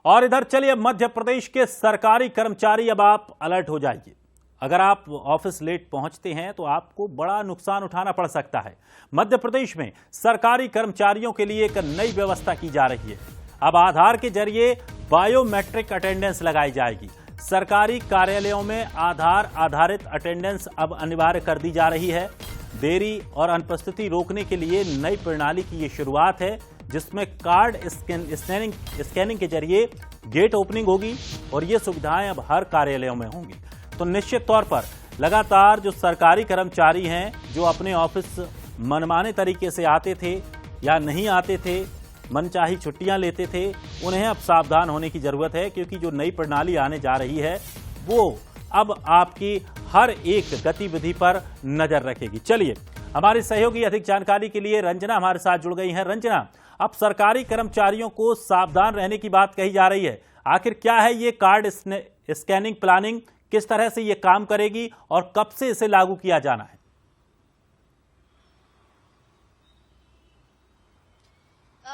और इधर चलिए मध्य प्रदेश के सरकारी कर्मचारी, अब आप अलर्ट हो जाइए। अगर आप ऑफिस लेट पहुंचते हैं तो आपको बड़ा नुकसान उठाना पड़ सकता है। मध्य प्रदेश में सरकारी कर्मचारियों के लिए एक नई व्यवस्था की जा रही है। अब आधार के जरिए बायोमेट्रिक अटेंडेंस लगाई जाएगी। सरकारी कार्यालयों में आधार आधारित अटेंडेंस अब अनिवार्य कर दी जा रही है। देरी और अनुपस्थिति रोकने के लिए नई प्रणाली की ये शुरुआत है, जिसमें कार्ड स्कैनिंग के जरिए गेट ओपनिंग होगी और ये सुविधाएं अब हर कार्यालयों में होंगी। तो निश्चित तौर पर लगातार जो सरकारी कर्मचारी हैं, जो अपने ऑफिस मनमाने तरीके से आते थे या नहीं आते थे, मनचाही छुट्टियां लेते थे, उन्हें अब सावधान होने की जरूरत है, क्योंकि जो नई प्रणाली आने जा रही है वो अब आपकी हर एक गतिविधि पर नजर रखेगी। चलिए, हमारी सहयोगी अधिक जानकारी के लिए रंजना हमारे साथ जुड़ गई हैं। रंजना, अब सरकारी कर्मचारियों को सावधान रहने की बात कही जा रही है, आखिर क्या है ये कार्ड स्कैनिंग प्लानिंग, किस तरह से ये काम करेगी और कब से इसे लागू किया जाना है?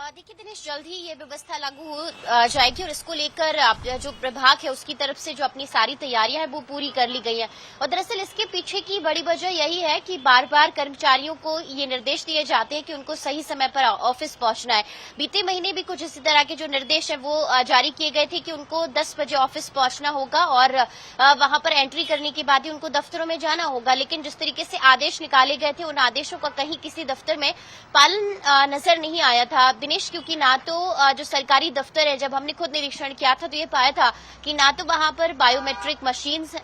देखिए दिनेश, जल्द ही ये व्यवस्था लागू हो जाएगी और इसको लेकर जो प्रभाग है उसकी तरफ से जो अपनी सारी तैयारियां हैं वो पूरी कर ली गई हैं। और दरअसल इसके पीछे की बड़ी वजह यही है कि बार बार कर्मचारियों को ये निर्देश दिए जाते हैं कि उनको सही समय पर ऑफिस पहुंचना है। बीते महीने भी कुछ इसी तरह के जो निर्देश है वो जारी किए गए थे कि उनको 10 बजे ऑफिस पहुंचना होगा और वहां पर एंट्री करने के बाद ही उनको दफ्तरों में जाना होगा। लेकिन जिस तरीके से आदेश निकाले गए थे, उन आदेशों का कहीं किसी दफ्तर में पालन नजर नहीं आया था दिनेश, क्योंकि ना तो जो सरकारी दफ्तर है, जब हमने खुद निरीक्षण किया था तो ये पाया था कि ना तो वहां पर बायोमेट्रिक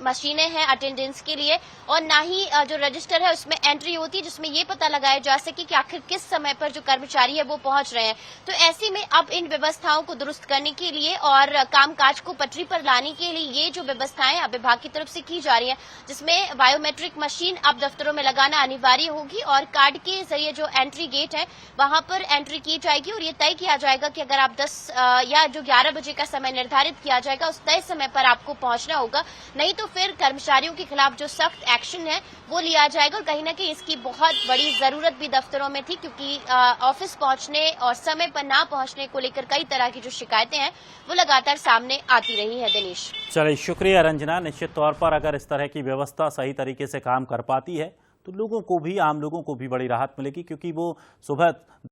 मशीनें हैं अटेंडेंस के लिए, और ना ही जो रजिस्टर है उसमें एंट्री होती है जिसमें ये पता लगाया जा सके कि आखिर किस समय पर जो कर्मचारी है वो पहुंच रहे हैं। तो ऐसे में अब इन व्यवस्थाओं को दुरुस्त करने के लिए और कामकाज को पटरी पर लाने के लिए ये जो व्यवस्थाएं अब विभाग की तरफ से की जा रही है, जिसमें बायोमेट्रिक मशीन अब दफ्तरों में लगाना अनिवार्य होगी और कार्ड के जरिए जो एंट्री गेट है वहां पर एंट्री की जाएगी और ये तय किया जाएगा कि अगर आप 10 या जो 11 बजे का समय निर्धारित किया जाएगा उस तय समय पर आपको पहुंचना होगा, नहीं तो फिर कर्मचारियों के खिलाफ जो सख्त एक्शन है वो लिया जाएगा। और कहीं ना कहीं इसकी बहुत बड़ी जरूरत भी दफ्तरों में थी, क्योंकि ऑफिस पहुंचने और समय पर ना पहुंचने को लेकर कई तरह की जो शिकायतें हैं वो लगातार सामने आती रही है। दिनेश, चलिए, शुक्रिया रंजना। निश्चित तौर पर अगर इस तरह की व्यवस्था सही तरीके से काम कर पाती है तो लोगों को भी, आम लोगों को भी बड़ी राहत मिलेगी, क्योंकि वो सुबह